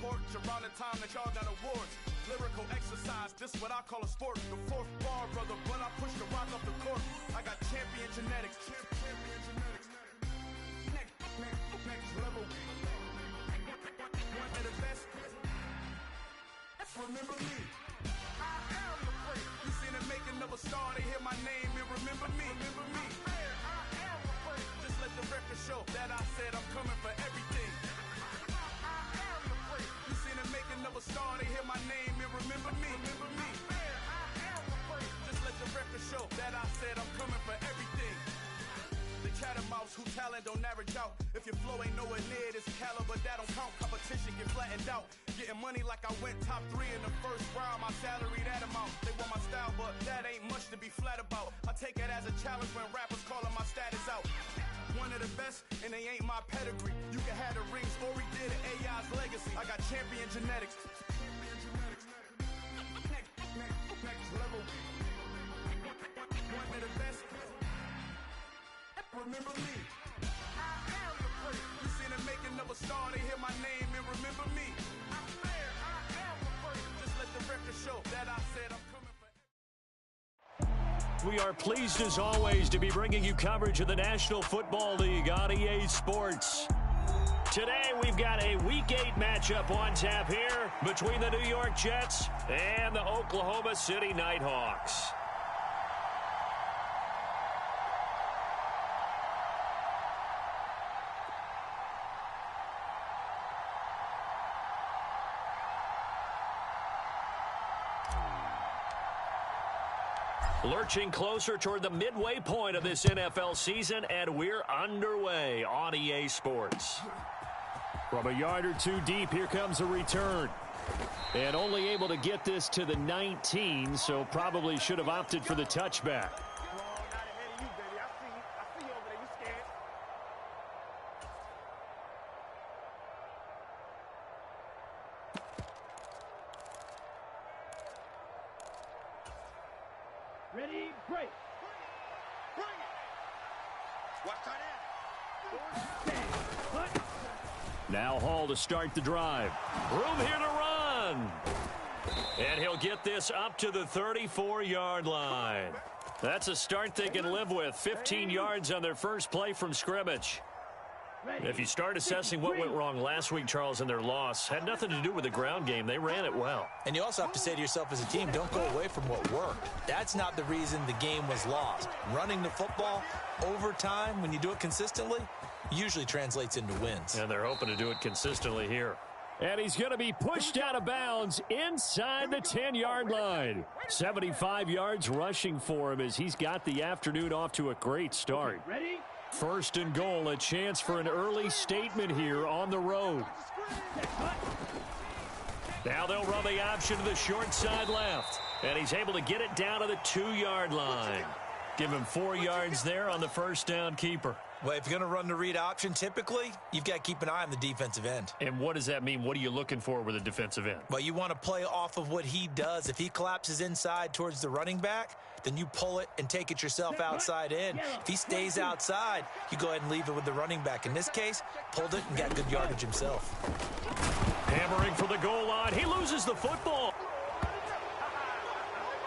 torch around the time that y'all got awards. Lyrical exercise, this what I call a sport. The fourth bar, brother, but I push the rock off the court. I got champion genetics. Champion genetics. Next level. One of the best. Remember me. I am the great. You seen the making of a star, they hear my name and remember me. Remember me. I am the great. Just let the record show that I said I'm coming for everything. I am the great. You seen the making of a star, they hear my name and remember me. Remember me. I am the great. Just let the record show that I said I'm coming for everything. The chattermouths who talent don't average out. If your flow ain't nowhere near this caliber, that don't count. Competition get flattened out. Getting money like I went top 3 in the first round. My salary that amount. They want my style, but that ain't much to be flat about. I take it as a challenge when rappers calling my status out. One of the best, and they ain't my pedigree. You can have the rings, or we did it, AI's legacy. I got champion genetics. Next level. One of the best. Remember me. I am the great. You seen the making of a star, they hear my name and remember me. I am the great. Just let the record show that I said I'm coming for. We are pleased as always to be bringing you coverage of the National Football League on EA Sports. Today we've got a Week 8 matchup on tap here between the New York Jets and the Oklahoma City Nighthawks. Lurching closer toward the midway point of this NFL season, and we're underway on EA Sports. From a yard or two deep, here comes a return. And only able to get this to the 19, so probably should have opted for the touchback. Ready, break. Bring it. Watch that. Now Hall to start the drive. Room here to run. And he'll get this up to the 34-yard line. That's a start they can live with. 15 yards on their first play from scrimmage. If you start assessing what went wrong last week, Charles, in their loss, had nothing to do with the ground game. They ran it well. And you also have to say to yourself as a team, don't go away from what worked. That's not the reason the game was lost. Running the football over time, when you do it consistently, usually translates into wins. And they're hoping to do it consistently here. And he's going to be pushed out of bounds inside the 10-yard line. 75 yards rushing for him as he's got the afternoon off to a great start. Ready? First and goal, a chance for an early statement here on the road. Now they'll run the option to the short side left. And he's able to get it down to the 2-yard line. Give him 4 yards there on the first down keeper. Well, if you're going to run the read option, typically, you've got to keep an eye on the defensive end. And what does that mean? What are you looking for with a defensive end? Well, you want to play off of what he does. If he collapses inside towards the running back, then you pull it and take it yourself outside in. If he stays outside, you go ahead and leave it with the running back. In this case, pulled it and got good yardage himself. Hammering for the goal line. He loses the football.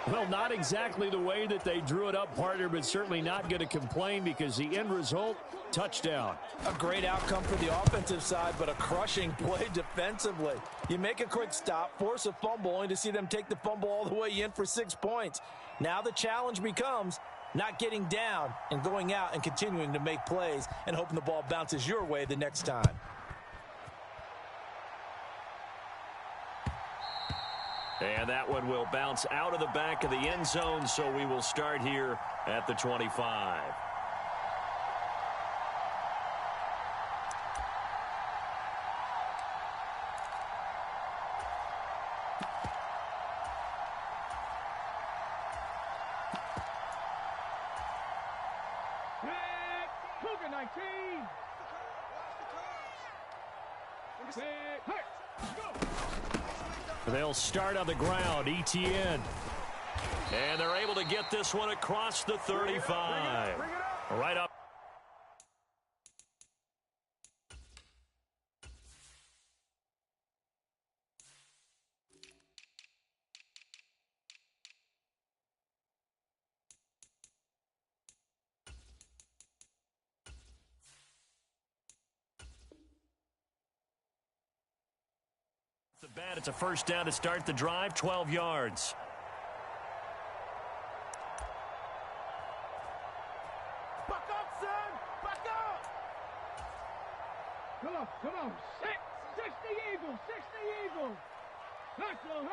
Well, not exactly the way that they drew it up, partner, but certainly not going to complain because the end result, touchdown. A great outcome for the offensive side, but a crushing play defensively. You make a quick stop, force a fumble, only to see them take the fumble all the way in for 6 points. Now the challenge becomes not getting down and going out and continuing to make plays and hoping the ball bounces your way the next time. And that one will bounce out of the back of the end zone, so we will start here at the 25. Cougar 19. They'll start on the ground, ETN. And they're able to get this one across the 35. Right up. The bat, it's a first down to start the drive, 12 yards. Buck up, son! Buck up! Come on. 60 Eagles! 60 Eagles! Hustle!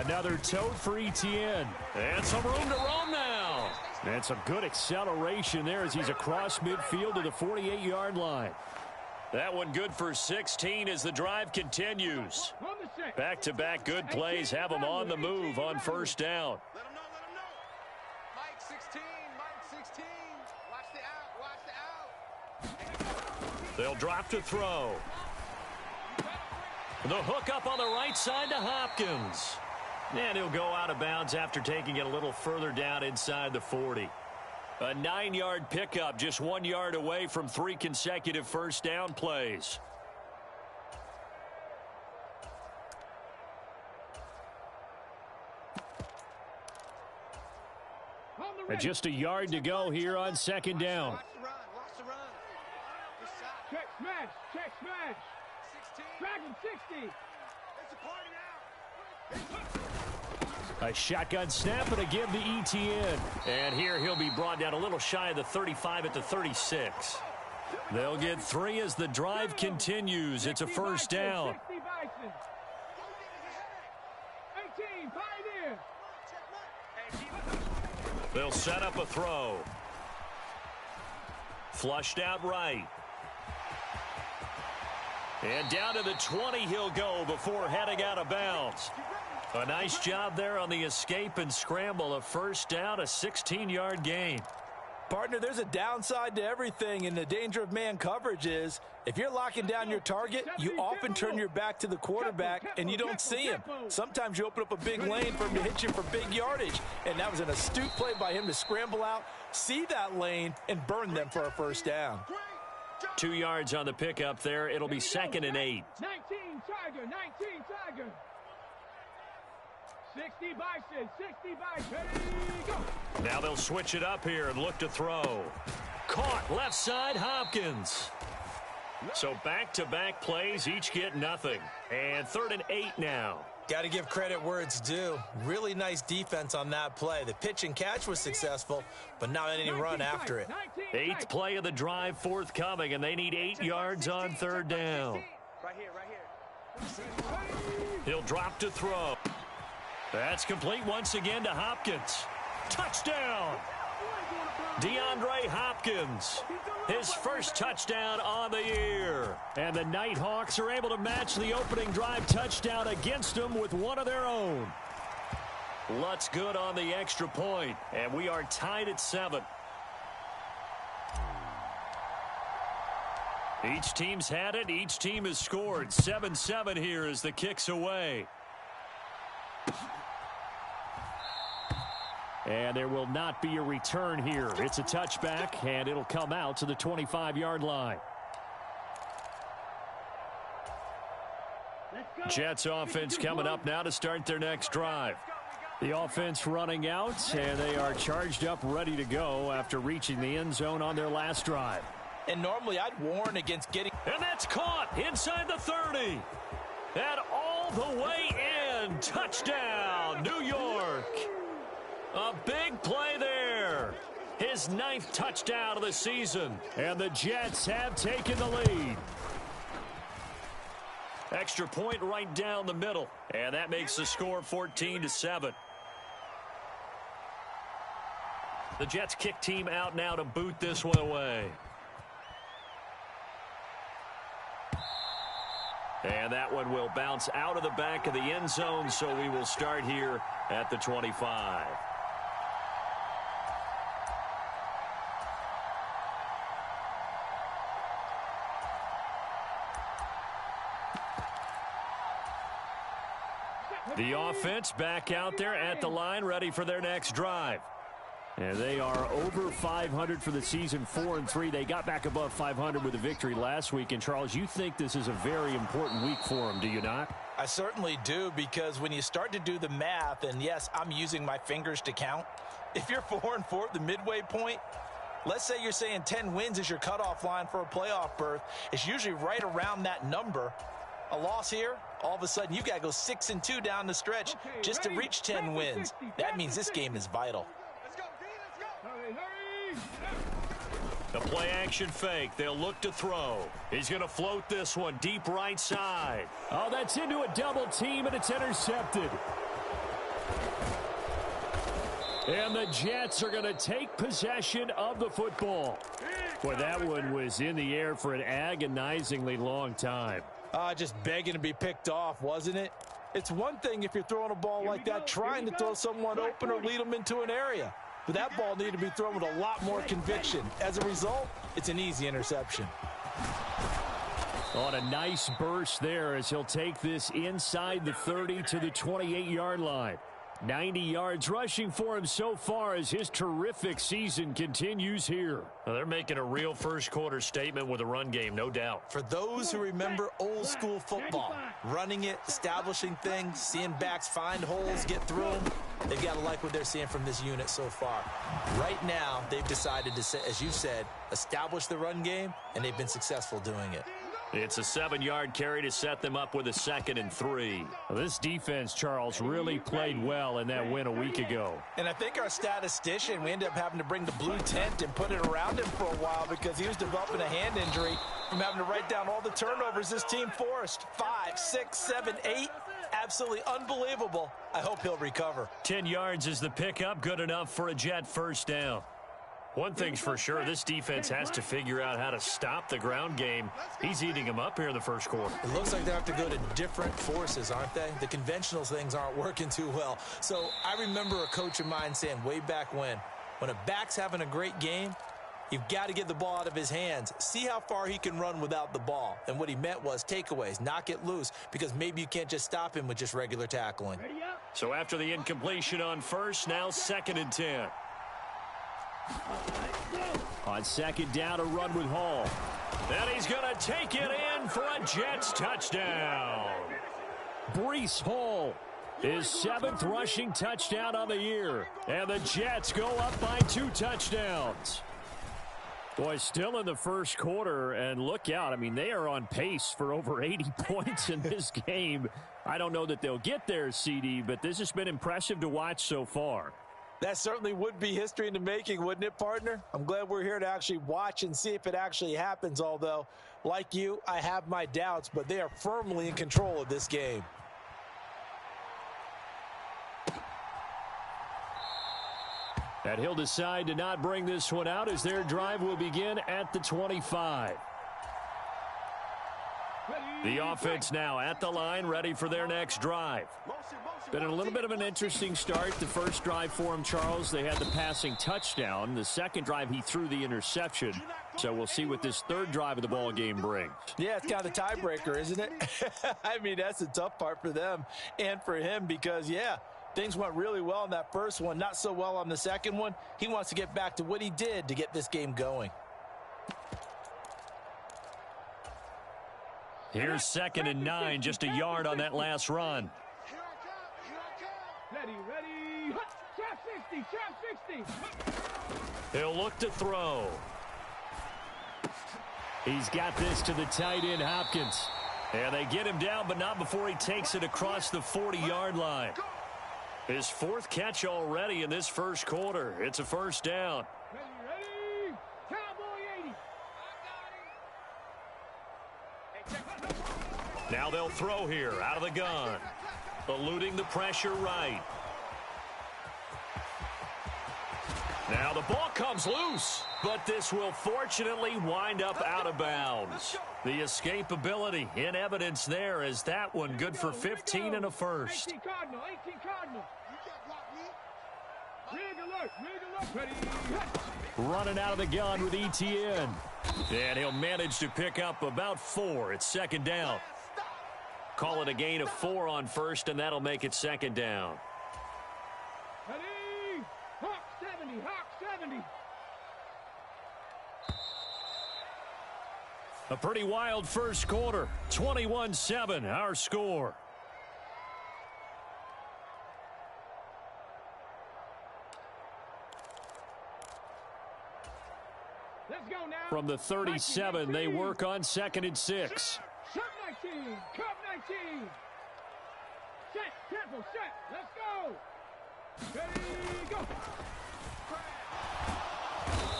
Another tote for Etienne. And some room to roam now. And some good acceleration there as he's across midfield to the 48-yard line. That one good for 16 as the drive continues. Back-to-back good plays have them on the move on first down. Let him know. Mike 16. Watch the out. They'll drop to throw. The hook up on the right side to Hopkins. And he'll go out of bounds after taking it a little further down inside the 40. A 9-yard pickup, just 1 yard away from 3 consecutive first down plays. And just a yard to go here on second down. Watch the run. Check smash. 16. Dragon 60. It's a party now. A shotgun snap and a give to Etienne. And here he'll be brought down a little shy of the 35 at the 36. They'll get 3 as the drive continues. It's a first down. 60 Bison. 18, Pioneer. They'll set up a throw. Flushed out right. And down to the 20 he'll go before heading out of bounds. A nice job there on the escape and scramble. A first down, a 16-yard gain. Partner, there's a downside to everything, and the danger of man coverage is if you're locking down your target, you often turn your back to the quarterback and you don't see him. Sometimes you open up a big lane for him to hit you for big yardage, and that was an astute play by him to scramble out, see that lane, and burn them for a first down. 2 yards on the pickup there. It'll be 2nd and 8. 19 Tiger. 60 Bison. Go. Now they'll switch it up here and look to throw. Caught left side, Hopkins. So back-to-back plays, each get nothing. And 3rd and 8 now. Got to give credit where it's due. Really nice defense on that play. The pitch and catch was successful, but not any run after it. 8th play of the drive forthcoming, and they need 8 yards on 3rd down. Right here. He'll drop to throw. That's complete once again to Hopkins. Touchdown! DeAndre Hopkins, his first touchdown on the year. And the Nighthawks are able to match the opening drive touchdown against them with one of their own. Lutz good on the extra point, and we are tied at 7. Each team's had it. Each team has scored. 7-7 here as the kick's away. And there will not be a return here. It's a touchback, and it'll come out to the 25-yard line. Jets offense coming up now to start their next drive. The offense running out, and they are charged up, ready to go after reaching the end zone on their last drive. And normally I'd warn against getting... And that's caught inside the 30. And all the way in. Touchdown, New York. A big play there. His 9th touchdown of the season. And the Jets have taken the lead. Extra point right down the middle. And that makes the score 14-7. The Jets kick team out now to boot this one away. And that one will bounce out of the back of the end zone, so we will start here at the 25. The offense back out there at the line, ready for their next drive. And they are over 500 for the season, 4-3. They got back above 500 with a victory last week. And, Charles, you think this is a very important week for them, do you not? I certainly do, because when you start to do the math, and yes, I'm using my fingers to count. If you're 4-4 at the midway point, let's say you're saying 10 wins is your cutoff line for a playoff berth. It's usually right around that number. A loss here, all of a sudden you've got to go 6-2 down the stretch just to reach 10 wins. That means this game is vital. Let's go, D, let's go. The play action fake. They'll look to throw. He's going to float this one deep right side. Oh, that's into a double team, and it's intercepted. And the Jets are going to take possession of the football. Boy, that one was in the air for an agonizingly long time. Just begging to be picked off, wasn't it? It's one thing if you're throwing a ball like that, trying to throw someone open or lead them into an area. But that ball needed to be thrown with a lot more conviction. As a result, it's an easy interception. On a nice burst there as he'll take this inside the 30 to the 28-yard line. 90 yards rushing for him so far as his terrific season continues here. Well, they're making a real first-quarter statement with a run game, no doubt. For those who remember old-school football, running it, establishing things, seeing backs find holes, get through them, they've got to like what they're seeing from this unit so far. Right now, they've decided to, as you said, establish the run game, and they've been successful doing it. It's a 7-yard carry to set them up with a 2nd and 3. Well, this defense, Charles, really played well in that win a week ago. And I think our statistician, we ended up having to bring the blue tent and put it around him for a while because he was developing a hand injury from having to write down all the turnovers this team forced. 5, 6, 7, 8. Absolutely unbelievable. I hope he'll recover. 10 yards is the pickup, good enough for a Jet first down. One thing's for sure, this defense has to figure out how to stop the ground game. He's eating them up here in the first quarter. It looks like they have to go to different forces, aren't they? The conventional things aren't working too well. So I remember a coach of mine saying way back when a back's having a great game, you've got to get the ball out of his hands. See how far he can run without the ball. And what he meant was takeaways, knock it loose, because maybe you can't just stop him with just regular tackling. So after the incompletion on first, now 2nd and 10. On 2nd down, a run with Hall. And he's going to take it in for a Jets touchdown. Breece Hall, his 7th rushing touchdown on the year. And the Jets go up by 2 touchdowns. Boy, still in the first quarter, and look out. I mean, they are on pace for over 80 points in this game. I don't know that they'll get there, CD, but this has been impressive to watch so far. That certainly would be history in the making, wouldn't it, partner? I'm glad we're here to actually watch and see if it actually happens, although, like you, I have my doubts, but they are firmly in control of this game. And he'll decide to not bring this one out as their drive will begin at the 25. The offense now at the line, ready for their next drive. Been a little bit of an interesting start. The first drive for him, Charles, they had the passing touchdown. The second drive, he threw the interception. So we'll see what this third drive of the ball game brings. Yeah, it's kind of a tiebreaker, isn't it? I mean, that's the tough part for them and for him because, yeah, things went really well on that first one, not so well on the second one. He wants to get back to what he did to get this game going. Here's 2nd and 9, just a yard on that last run. Ready. Trap 60. He'll look to throw. He's got this to the tight end, Hopkins. And they get him down, but not before he takes it across the 40-yard line. His 4th catch already in this first quarter. It's a first down. Ready. Cowboy 80. Now they'll throw here out of the gun. Eluding the pressure right. Now the ball comes loose, but this will fortunately wind up out of bounds. The escapability in evidence there as that one good for 15 and a first. 18 Cardinal. Rig alert. Ready. Running out of the gun with ETN. And he'll manage to pick up about 4. It's 2nd down. Call it a gain of 4 on first, and that'll make it 2nd down. Ready. Hawk 70. A pretty wild first quarter. 21-7, our score. Let's go now. From the 37, they work on 2nd and 6. Shot 19. Cup 18. Set, tempo, set. Let's go. Ready, go.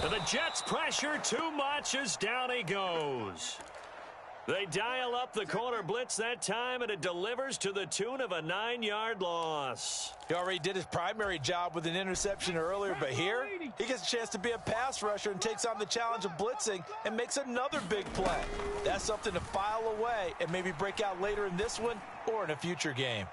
And the Jets pressure too much as down he goes. They dial up the corner blitz that time, and it delivers to the tune of a 9-yard loss. He already did his primary job with an interception earlier, but here he gets a chance to be a pass rusher and takes on the challenge of blitzing and makes another big play. That's something to file away and maybe break out later in this one or in a future game.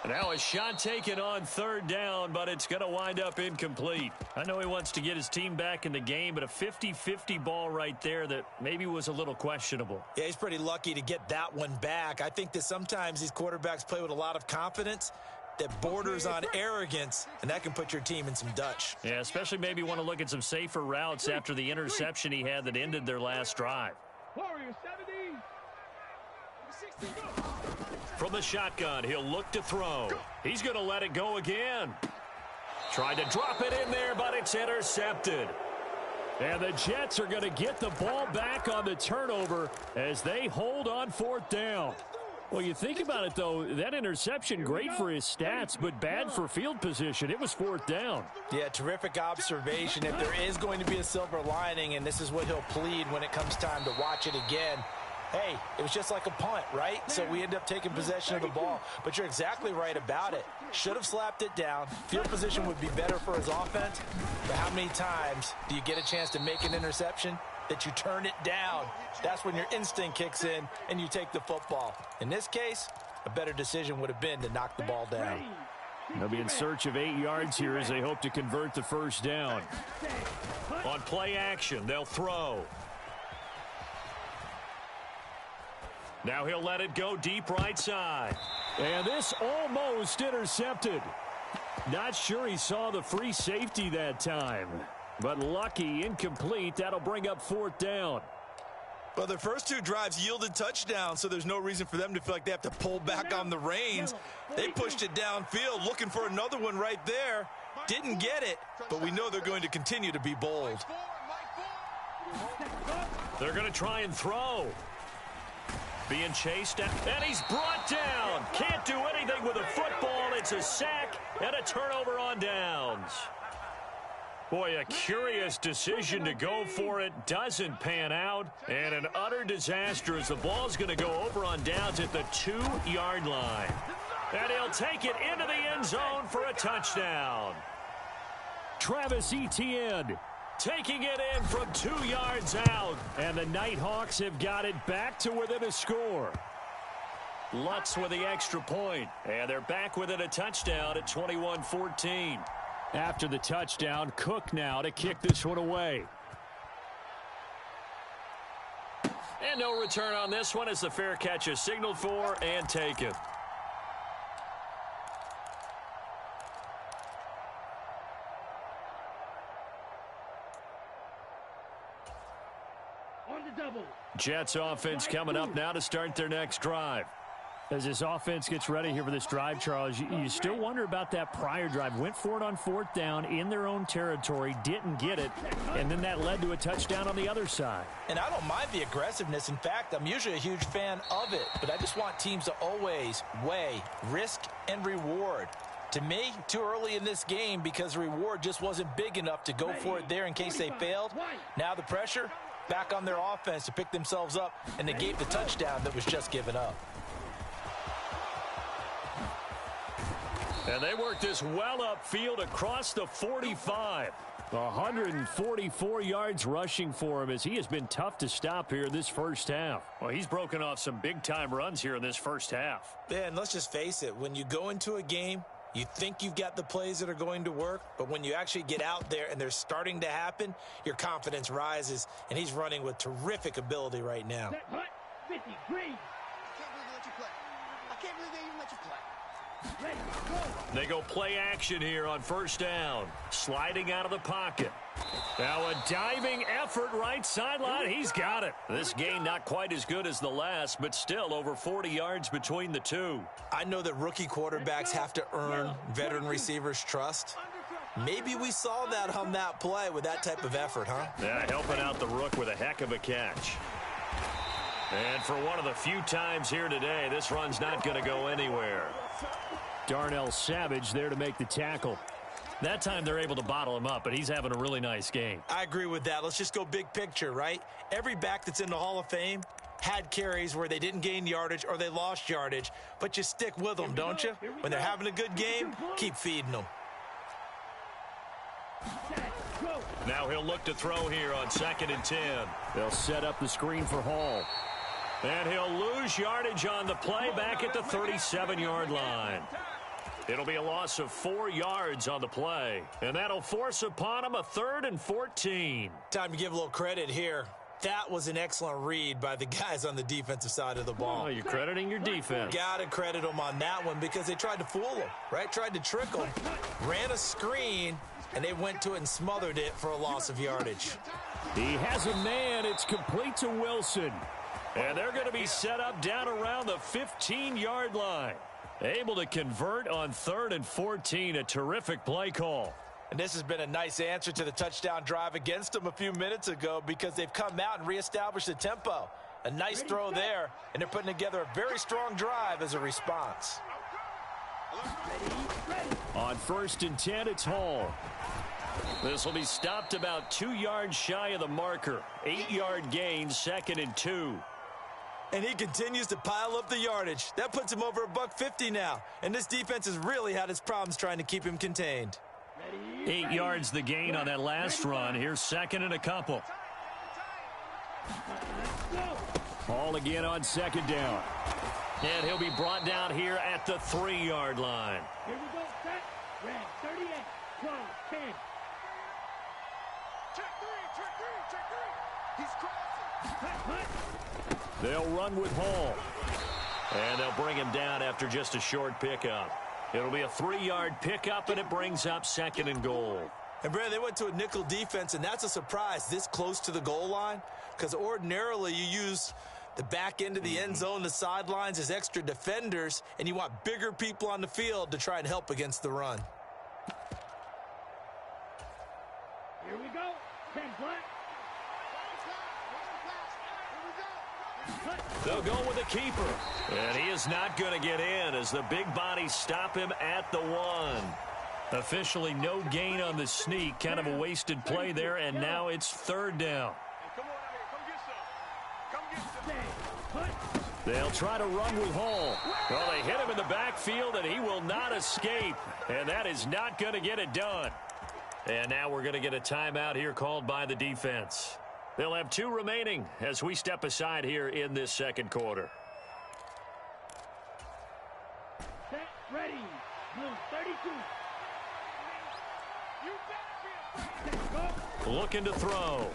Now a shot taken on third down, but it's going to wind up incomplete. I know he wants to get his team back in the game, but a 50-50 ball right there that maybe was a little questionable. Yeah, he's pretty lucky to get that one back. I think that sometimes these quarterbacks play with a lot of confidence that borders on arrogance, and that can put your team in some Dutch. Yeah, especially maybe want to look at some safer routes after the interception he had that ended their last drive. Warriors 70. 60, go. From the shotgun, he'll look to throw. He's going to let it go again. Tried to drop it in there, but it's intercepted. And the Jets are going to get the ball back on the turnover as they hold on fourth down. Well, you think about it, though, that interception, great for his stats, but bad for field position. It was fourth down. Yeah, terrific observation. If there is going to be a silver lining, and this is what he'll plead when it comes time to watch it again, hey, it was just like a punt, right? So we end up taking possession of the ball. But you're exactly right about it. Should have slapped it down. Field position would be better for his offense. But how many times do you get a chance to make an interception that you turn it down? That's when your instinct kicks in and you take the football. In this case, a better decision would have been to knock the ball down. They'll be in search of 8 yards here as they hope to convert the first down. On play action, they'll throw. Now he'll let it go deep right side. And this almost intercepted. Not sure he saw the free safety that time. But lucky, incomplete. That'll bring up fourth down. Well, their first 2 drives yielded touchdowns, so there's no reason for them to feel like they have to pull back on the reins. They pushed it downfield, looking for another one right there. Didn't get it, but we know they're going to continue to be bold. They're going to try and throw. Being chased, and he's brought down. Can't do anything with a football. It's a sack and a turnover on downs. Boy, a curious decision to go for it. Doesn't pan out. And an utter disaster as the ball's going to go over on downs at the 2-yard line. And he'll take it into the end zone for a touchdown. Travis Etienne taking it in from 2 yards out. And the Nighthawks have got it back to within a score. Lutz with the extra point. And they're back within a touchdown at 21-14. After the touchdown, Cook now to kick this one away. And no return on this one as the fair catch is signaled for and taken. Jets offense coming up now to start their next drive. As this offense gets ready here for this drive, Charles, you still wonder about that prior drive. Went for it on fourth down in their own territory, didn't get it, and then that led to a touchdown on the other side. And I don't mind the aggressiveness. In fact, I'm usually a huge fan of it, but I just want teams to always weigh risk and reward. To me, too early in this game because the reward just wasn't big enough to go for it there in case they failed. Now the pressure back on their offense to pick themselves up and negate the touchdown that was just given up. And they work this well upfield across the 45. 144 yards rushing for him as he has been tough to stop here this first half. Well, he's broken off some big-time runs here in this first half. Yeah, and let's just face it. When you go into a game, you think you've got the plays that are going to work, but when you actually get out there and they're starting to happen, your confidence rises, and he's running with terrific ability right now. 50, green. I can't believe they even let you play. They go play action here on first down. Sliding out of the pocket. Now a diving effort right sideline. He's got it. This gain not quite as good as the last, but still over 40 yards between the two. I know that rookie quarterbacks have to earn veteran receivers' trust. Maybe we saw that on that play with that type of effort, huh? Yeah, helping out the rook with a heck of a catch. And for one of the few times here today, this run's not going to go anywhere. Darnell Savage there to make the tackle. That time they're able to bottle him up, but he's having a really nice game. I agree with that. Let's just go big picture, right? Every back that's in the Hall of Fame had carries where they didn't gain yardage or they lost yardage, but you stick with them, don't you? When they're having a good game, keep feeding them. Now he'll look to throw here on 2nd and 10. They'll set up the screen for Hall. And he'll lose yardage on the play back at the 37-yard line. It'll be a loss of 4 yards on the play. And that'll force upon him a 3rd and 14. Time to give a little credit here. That was an excellent read by the guys on the defensive side of the ball. Oh, you're crediting your defense. Got to credit them on that one because they tried to fool them, right? Tried to trick them, ran a screen, and they went to it and smothered it for a loss of yardage. He has a man. It's complete to Wilson. And they're going to be set up down around the 15-yard line. Able to convert on 3rd and 14. A terrific play call. And this has been a nice answer to the touchdown drive against them a few minutes ago because they've come out and reestablished the tempo. A nice throw there, and they're putting together a very strong drive as a response. On 1st and 10, it's Hall. This will be stopped about 2 yards shy of the marker. 8-yard gain, 2nd and 2. And he continues to pile up the yardage. That puts him over $150 now. And this defense has really had its problems trying to keep him contained. 8 yards the gain on that last run. Here's 2nd and a couple. Hall again on 2nd down. And he'll be brought down here at the 3-yard line. Here we go, set. Red, 38, 12, 10. Check three. He's crossing. They'll run with Hall. And they'll bring him down after just a short pickup. It'll be a 3-yard pickup, and it brings up 2nd and goal. And, Brad, they went to a nickel defense, and that's a surprise this close to the goal line because ordinarily you use the back end of the end zone, the sidelines as extra defenders, and you want bigger people on the field to try and help against the run. Here we go. 10 flat. They'll go with a keeper. And he is not going to get in as the big bodies stop him at the 1. Officially no gain on the sneak. Kind of a wasted play there, and now it's 3rd down. Come on out here. Come get some. They'll try to run with Hall. Well, they hit him in the backfield, and he will not escape. And that is not going to get it done. And now we're going to get a timeout here called by the defense. They'll have 2 remaining as we step aside here in this 2nd quarter. Set, ready. Blue, 32. You better be afraid. Looking to throw.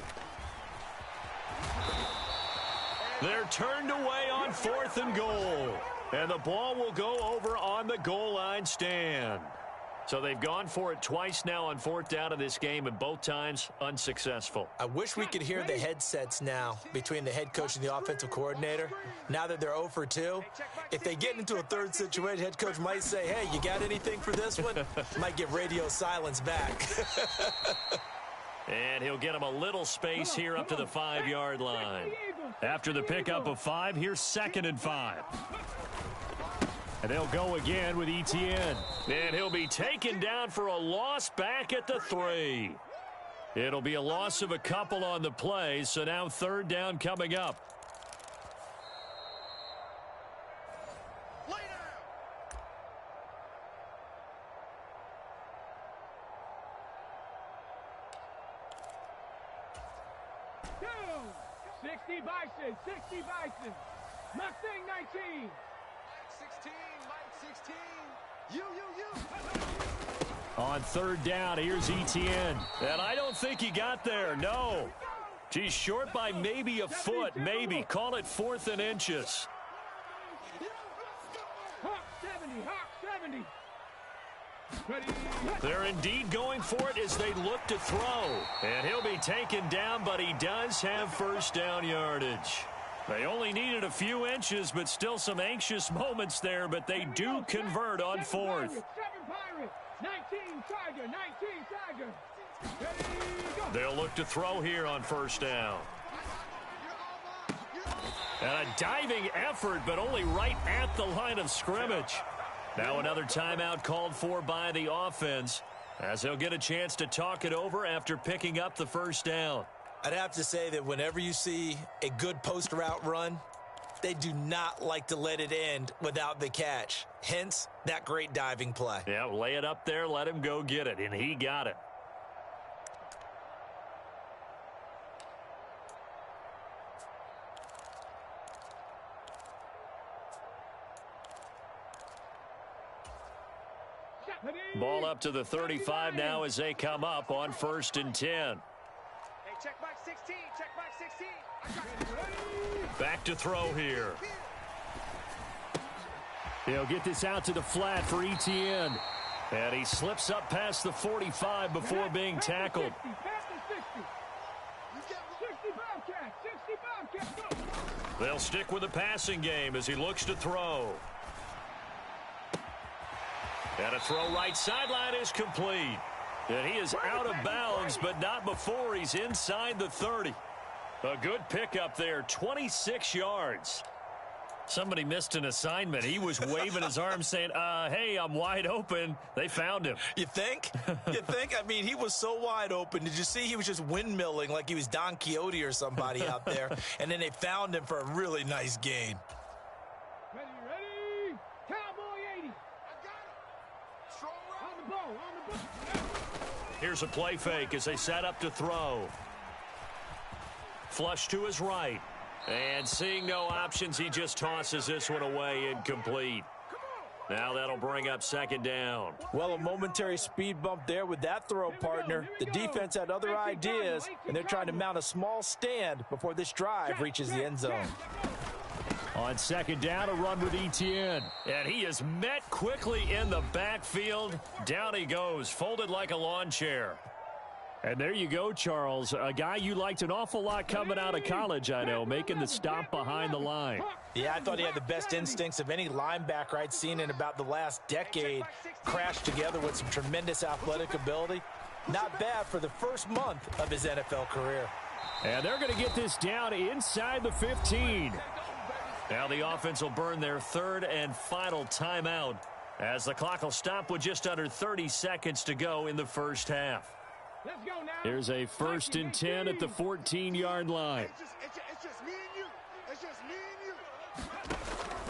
They're turned away on 4th and goal. And the ball will go over on the goal line stand. So they've gone for it twice now on 4th down in this game, and both times unsuccessful. I wish we could hear the headsets now between the head coach and the offensive coordinator. Now that they're 0 for 2, if they get into a 3rd situation, head coach might say, hey, you got anything for this one? Might get radio silence back. And he'll get him a little space here up to the 5-yard line. After the pickup of 5, here's 2nd and 5. And they'll go again with Etienne. And he'll be taken down for a loss back at the 3. It'll be a loss of a couple on the play, so now 3rd down coming up. Lay down. 60 Bison, 60 Bison. Mustang 19. 16, Mike 16. You. On 3rd down, here's Etienne. And I don't think he got there, no. He's short by maybe a foot, maybe. Call it 4th and inches. Hawk 70, Hawk 70. They're indeed going for it as they look to throw. And he'll be taken down, but he does have 1st down yardage. They only needed a few inches, but still some anxious moments there, but they do convert on 4th. 7 Pirate, 19 Tiger, 19 Tiger. Ready, go. They'll look to throw here on 1st down. And a diving effort, but only right at the line of scrimmage. Now another timeout called for by the offense, as they'll get a chance to talk it over after picking up the first down. I'd have to say that whenever you see a good post route run, they do not like to let it end without the catch. Hence, that great diving play. Yeah, lay it up there, let him go get it, and he got it. Ball up to the 35 now as they come up on 1st and 10. Hey, check back 16. Check back 16. Back to throw here. He'll get this out to the flat for Etienne. And he slips up past the 45 before being tackled. 65 catch, go. They'll stick with the passing game as he looks to throw. And a throw right sideline is complete. And he is out of bounds, but not before he's inside the 30. A good pickup there, 26 yards. Somebody missed an assignment. He was waving his arms saying, hey, I'm wide open. They found him. You think? You think? I mean, he was so wide open. Did you see he was just windmilling like he was Don Quixote or somebody out there? And then they found him for a really nice gain. Ready? Cowboy 80. I got it. On the ball. Here's a play fake as they set up to throw. Flush to his right. And seeing no options, he just tosses this one away incomplete. Now that'll bring up 2nd down. Well, a momentary speed bump there with that throw, partner. The defense had other ideas, and they're trying to mount a small stand before this drive reaches the end zone. On 2nd down, a run with Etienne. And he is met quickly in the backfield. Down he goes, folded like a lawn chair. And there you go, Charles. A guy you liked an awful lot coming out of college, I know, making the stop behind the line. Yeah, I thought he had the best instincts of any linebacker I'd seen in about the last decade. Crashed together with some tremendous athletic ability. Not bad for the first month of his NFL career. And they're going to get this down inside the 15. Now the offense will burn their 3rd and final timeout as the clock will stop with just under 30 seconds to go in the first half. Let's go now. Here's a 1st and 10 at the 14-yard line. It's just me and you. It's just me and you.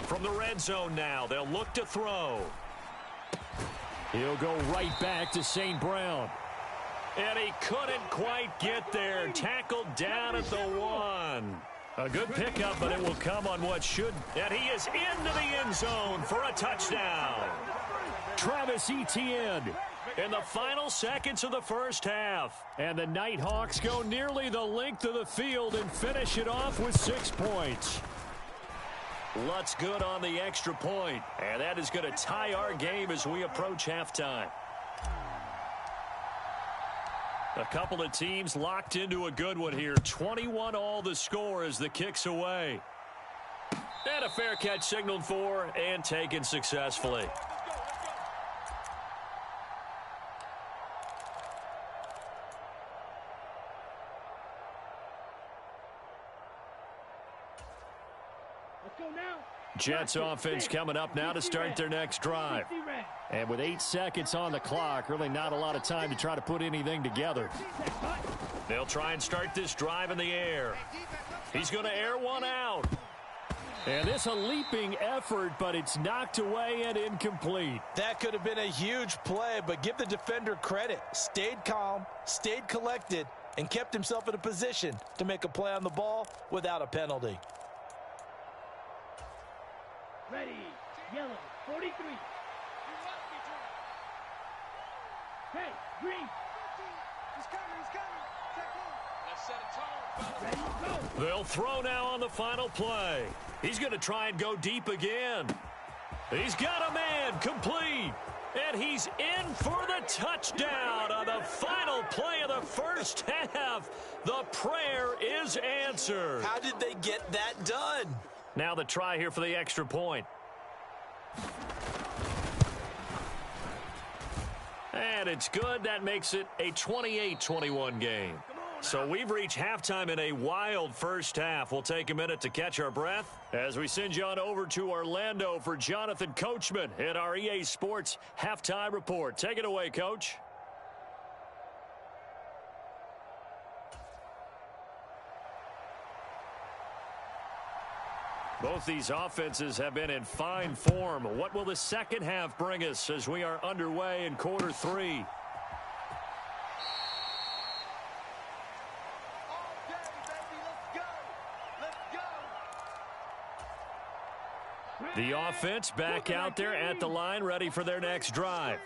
From the red zone now, they'll look to throw. He'll go right back to St. Brown. And he couldn't quite get there. Tackled down at the 1. A good pickup, but it will come on what should. And he is into the end zone for a touchdown. Travis Etienne. In the final seconds of the first half. And the Nighthawks go nearly the length of the field and finish it off with 6 points. Lutz good on the extra point. And that is going to tie our game as we approach halftime. A couple of teams locked into a good one here. 21 all the score as the kick's away. And a fair catch signaled for and taken successfully. Jets offense coming up now to start their next drive. And with 8 seconds on the clock, really not a lot of time to try to put anything together. They'll try and start this drive in the air. He's going to air one out. And this a leaping effort, but it's knocked away and incomplete. That could have been a huge play, but give the defender credit. Stayed calm, stayed collected, and kept himself in a position to make a play on the ball without a penalty. Ready, yellow, 43. Hey, green. He's coming. Check one. Let's set a tone. Ready, go. They'll throw now on the final play. He's going to try and go deep again. He's got a man, complete. And he's in for the touchdown on the final play of the first half. The prayer is answered. How did they get that done? Now the try here for the extra point. And it's good. That makes it a 28-21 game. So we've reached halftime in a wild first half. We'll take a minute to catch our breath as we send you on over to Orlando for Jonathan Coachman in our EA Sports Halftime Report. Take it away, Coach. Both these offenses have been in fine form. What will the second half bring us as we are underway in quarter three? The offense back out there at the line, ready for their next drive.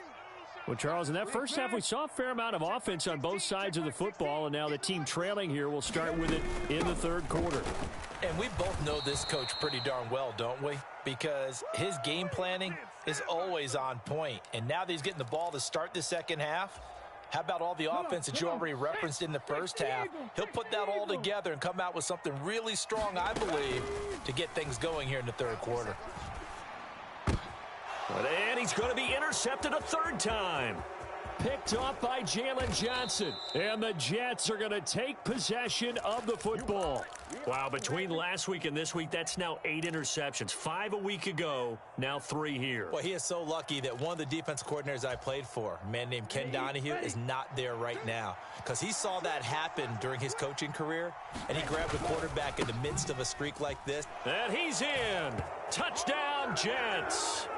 Well, Charles, in that first half, we saw a fair amount of offense on both sides of the football, and now the team trailing here will start with it in the third quarter. And we both know this coach pretty darn well, don't we? Because his game planning is always on point. And now that he's getting the ball to start the second half, how about all the offense that you already referenced in the first half? He'll put that all together and come out with something really strong, I believe, to get things going here in the third quarter. And he's going to be intercepted a third time. Picked off by Jalen Johnson. And the Jets are going to take possession of the football. Wow, between last week and this week, that's now 8 interceptions. 5 a week ago, now 3 here. Well, he is so lucky that one of the defense coordinators I played for, a man named Ken Donahue, is not there right now. Because he saw that happen during his coaching career, and he grabbed the quarterback in the midst of a streak like this. And he's in. Touchdown, Jets.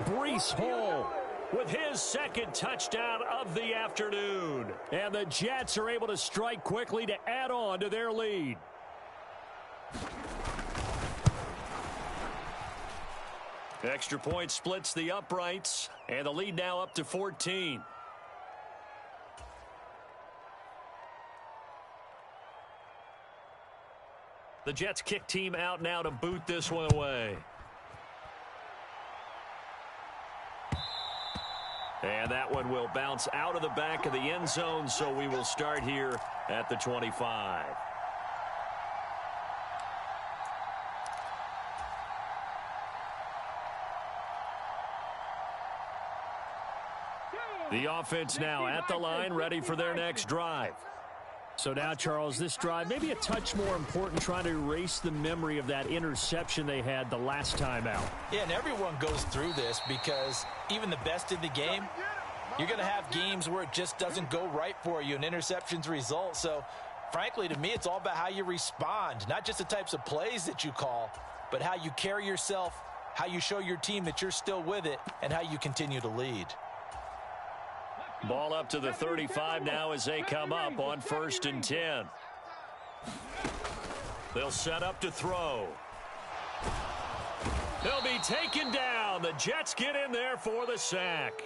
Breece Hall with his second touchdown of the afternoon. And the Jets are able to strike quickly to add on to their lead. Extra point splits the uprights, and the lead now up to 14. The Jets kick team out now to boot this one away. And that one will bounce out of the back of the end zone, so we will start here at the 25. The offense now at the line, ready for their next drive. So now, Charles, this drive maybe a touch more important, trying to erase the memory of that interception they had the last time out. Yeah, and everyone goes through this because even the best in the game, you're going to have games where it just doesn't go right for you and interceptions result. So, frankly, to me, it's all about how you respond, not just the types of plays that you call, but how you carry yourself, how you show your team that you're still with it, and how you continue to lead. Ball up to the 35 now as they come up on 1st and 10. They'll set up to throw. They'll be taken down. The Jets get in there for the sack.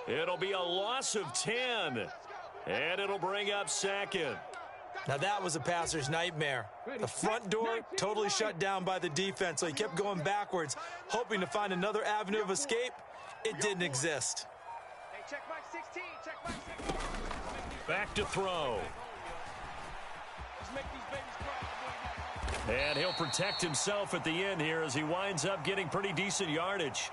It'll be a loss of 10, and it'll bring up 2nd. Now that was a passer's nightmare. The front door totally shut down by the defense, so he kept going backwards, hoping to find another avenue of escape. It didn't exist. Check Mike 16. Check Mike 16. Back to throw. And he'll protect himself at the end here as he winds up getting pretty decent yardage.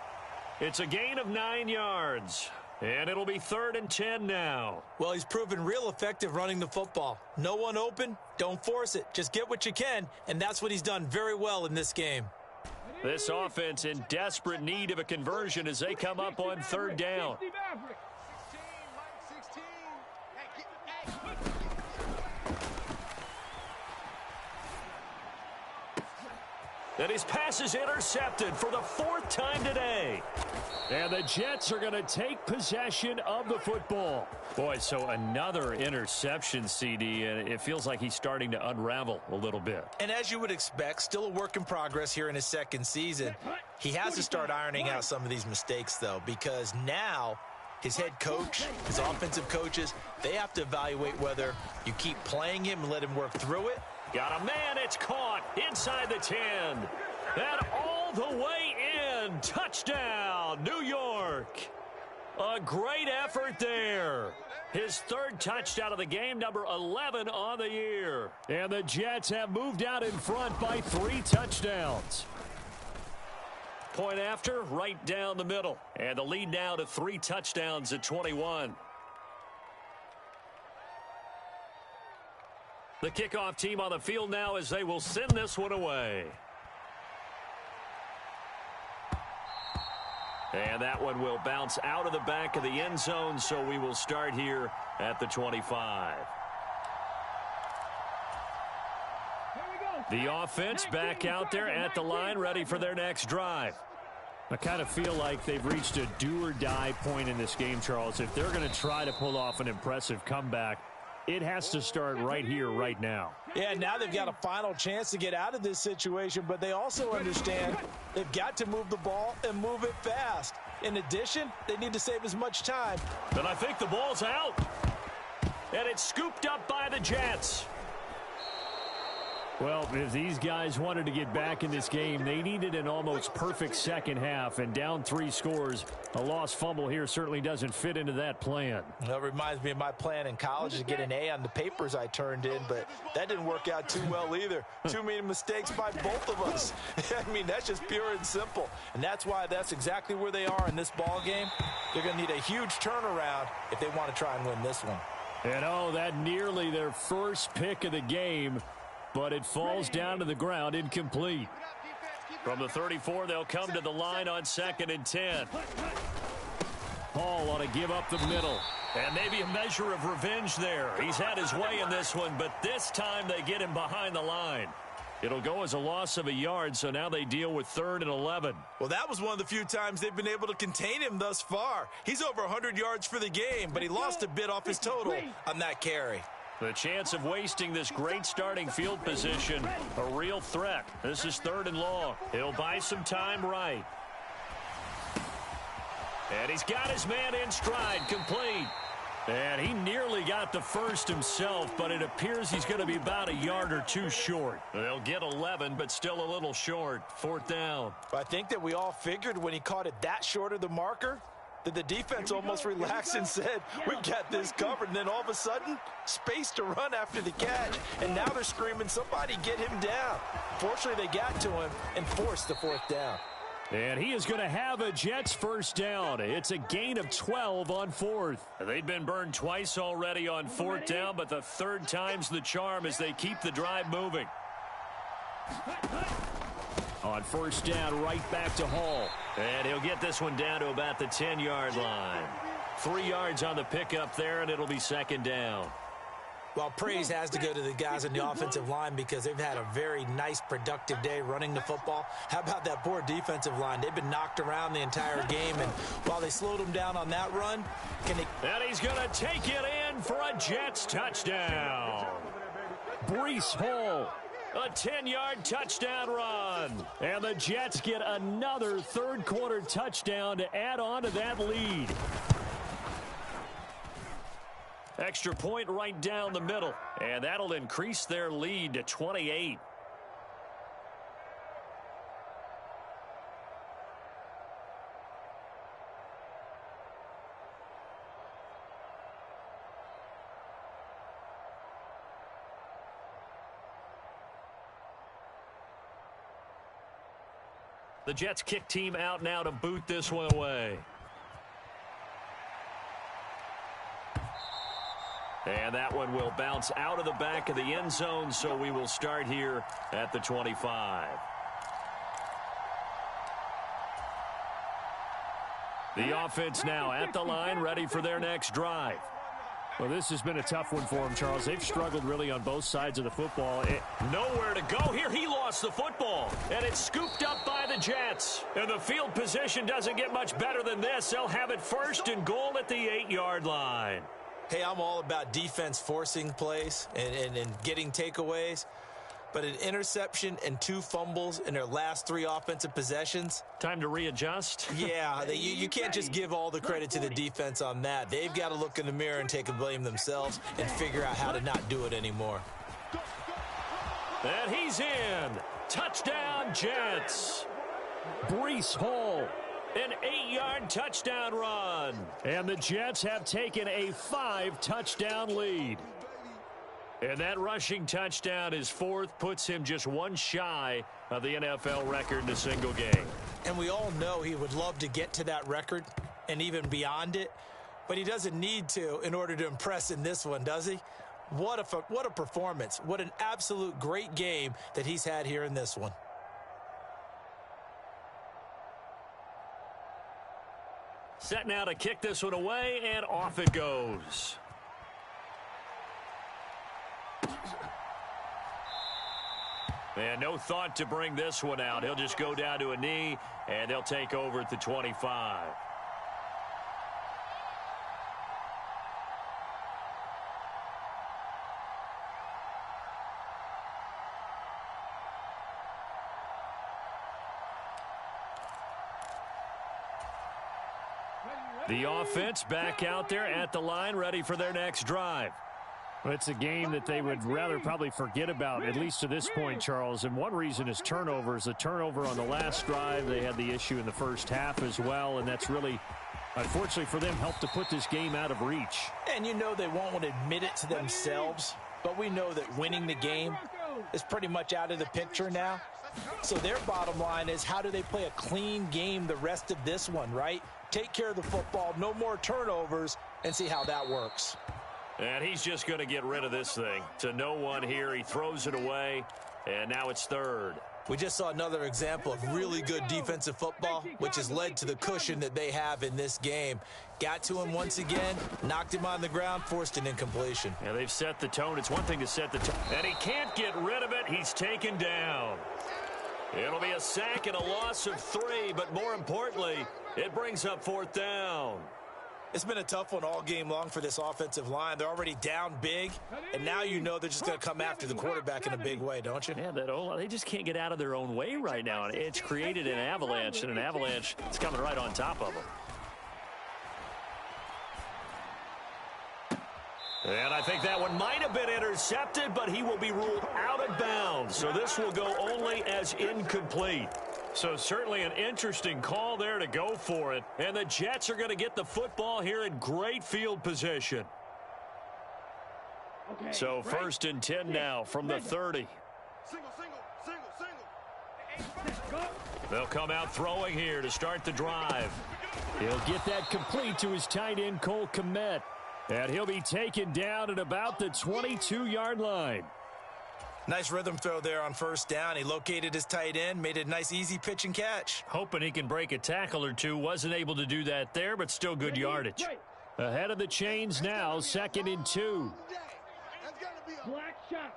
It's a gain of 9 yards. And it'll be 3rd and 10 now. Well, he's proven real effective running the football. No one open, don't force it. Just get what you can, and that's what he's done very well in this game. This offense in desperate need of a conversion as they come up on 3rd down. And his pass is intercepted for the 4th time today. And the Jets are going to take possession of the football. Boy, so another interception, CD, and it feels like he's starting to unravel a little bit. And as you would expect, still a work in progress here in his 2nd season. He has to start ironing out some of these mistakes, though, because now his head coach, his offensive coaches, they have to evaluate whether you keep playing him and let him work through it. Got a man, it's caught inside the 10. And all the way in. Touchdown, New York. A great effort there. His 3rd touchdown of the game, number 11 on the year. And the Jets have moved out in front by 3 touchdowns. Point after, right down the middle. And the lead now to 3 touchdowns at 21. The kickoff team on the field now as they will send this one away. And that one will bounce out of the back of the end zone, so we will start here at the 25. The offense back out there at the line, ready for their next drive. I kind of feel like they've reached a do-or-die point in this game, Charles. If they're going to try to pull off an impressive comeback, it has to start right here, right now. Yeah, now they've got a final chance to get out of this situation, but they also understand they've got to move the ball and move it fast. In addition, they need to save as much time. And I think the ball's out. And it's scooped up by the Jets. Well, if these guys wanted to get back in this game, they needed an almost perfect second half, and down 3 scores. A lost fumble here certainly doesn't fit into that plan. That reminds me of my plan in college to get an A on the papers I turned in, but that didn't work out too well either. Too many mistakes by both of us. I mean, that's just pure and simple, and that's why that's exactly where they are in this ball game. They're going to need a huge turnaround if they want to try and win this one. And, oh, that nearly their first pick of the game, but it falls down to the ground incomplete. From the 34, they'll come to the line on 2nd and 10. Hall ought to give up the middle. And maybe a measure of revenge there. He's had his way in this one, but this time they get him behind the line. It'll go as a loss of a yard, so now they deal with 3rd and 11. Well, that was one of the few times they've been able to contain him thus far. He's over 100 yards for the game, but he lost a bit off his total on that carry. The chance of wasting this great starting field position, a real threat. This is 3rd and long. He'll buy some time right. And he's got his man in stride, complete. And he nearly got the first himself, but it appears he's going to be about a yard or 2 short. They'll get 11, but still a little short. 4th down. I think that we all figured when he caught it that short of the marker, that the defense almost relaxed and said, we got this covered. And then all of a sudden, space to run after the catch. And now they're screaming, somebody get him down. Fortunately, they got to him and forced the 4th down. And he is going to have a Jets first down. It's a gain of 12 on 4th. They've been burned twice already on 4th down, but the 3rd time's the charm as they keep the drive moving. On 1st down, right back to Hall. And he'll get this one down to about the 10-yard line. 3 yards on the pickup there, and it'll be 2nd down. Well, praise has to go to the guys on the offensive line because they've had a very nice, productive day running the football. How about that poor defensive line? They've been knocked around the entire game, and while they slowed them down on that run, And he's going to take it in for a Jets touchdown. Breece Hall. A 10-yard touchdown run. And the Jets get another 3rd quarter touchdown to add on to that lead. Extra point right down the middle. And that'll increase their lead to 28. The Jets kick team out now to boot this one away. And that one will bounce out of the back of the end zone, so we will start here at the 25. The offense now at the line, ready for their next drive. Well, this has been a tough one for them, Charles. They've struggled really on both sides of the football. Nowhere to go here. He lost the football, and it's scooped up by the Jets. And the field position doesn't get much better than this. They'll have it 1st and goal at the 8-yard line. Hey, I'm all about defense forcing plays and getting takeaways. But an interception and 2 fumbles in their last 3 offensive possessions. Time to readjust? Yeah, you can't just give all the credit to the defense on that. They've got to look in the mirror and take a blame themselves and figure out how to not do it anymore. And he's in. Touchdown, Jets. Breece Hall. An 8-yard touchdown run. And the Jets have taken a 5-touchdown lead. And that rushing touchdown is 4th, puts him just 1 shy of the NFL record in a single game. And we all know he would love to get to that record and even beyond it, but he doesn't need to in order to impress in this one, does he? What a performance. What an absolute great game that he's had here in this one. Set now to kick this one away, and off it goes. And no thought to bring this one out. He'll just go down to a knee, and they'll take over at the 25. The offense back out there at the line, ready for their next drive. Well, it's a game that they would rather probably forget about, at least to this point, Charles. And one reason is turnovers. A turnover on the last drive. They had the issue in the first half as well, and that's really, unfortunately for them, helped to put this game out of reach. And you know they won't want to admit it to themselves, but we know that winning the game is pretty much out of the picture now. So their bottom line is, how do they play a clean game the rest of this one, right? Take care of the football, no more turnovers, and see how that works. And he's just going to get rid of this thing. To no one here. He throws it away, and now it's third. We just saw another example of really good defensive football, which has led to the cushion that they have in this game. Got to him once again, knocked him on the ground, forced an incompletion. Yeah, they've set the tone. It's one thing to set the tone, and he can't get rid of it. He's taken down. It'll be a sack and a loss of 3, but more importantly, it brings up fourth down. It's been a tough one all game long for this offensive line. They're already down big, and now you know they're just going to come after the quarterback in a big way, don't you? Yeah, they just can't get out of their own way right now. It's created an avalanche, and an avalanche is coming right on top of them. And I think that one might have been intercepted, but he will be ruled out of bounds. So this will go only as incomplete. So certainly an interesting call there to go for it. And the Jets are going to get the football here in great field position. Okay, so first and 10 now from the 30. They'll come out throwing here to start the drive. He'll get that complete to his tight end, Cole Kmet. And he'll be taken down at about the 22-yard line. Nice rhythm throw there on first down. He located his tight end, made a nice easy pitch and catch. Hoping he can break a tackle or two. Wasn't able to do that there, but still good yardage. Ahead of the chains now, 2nd and 2. Black shot.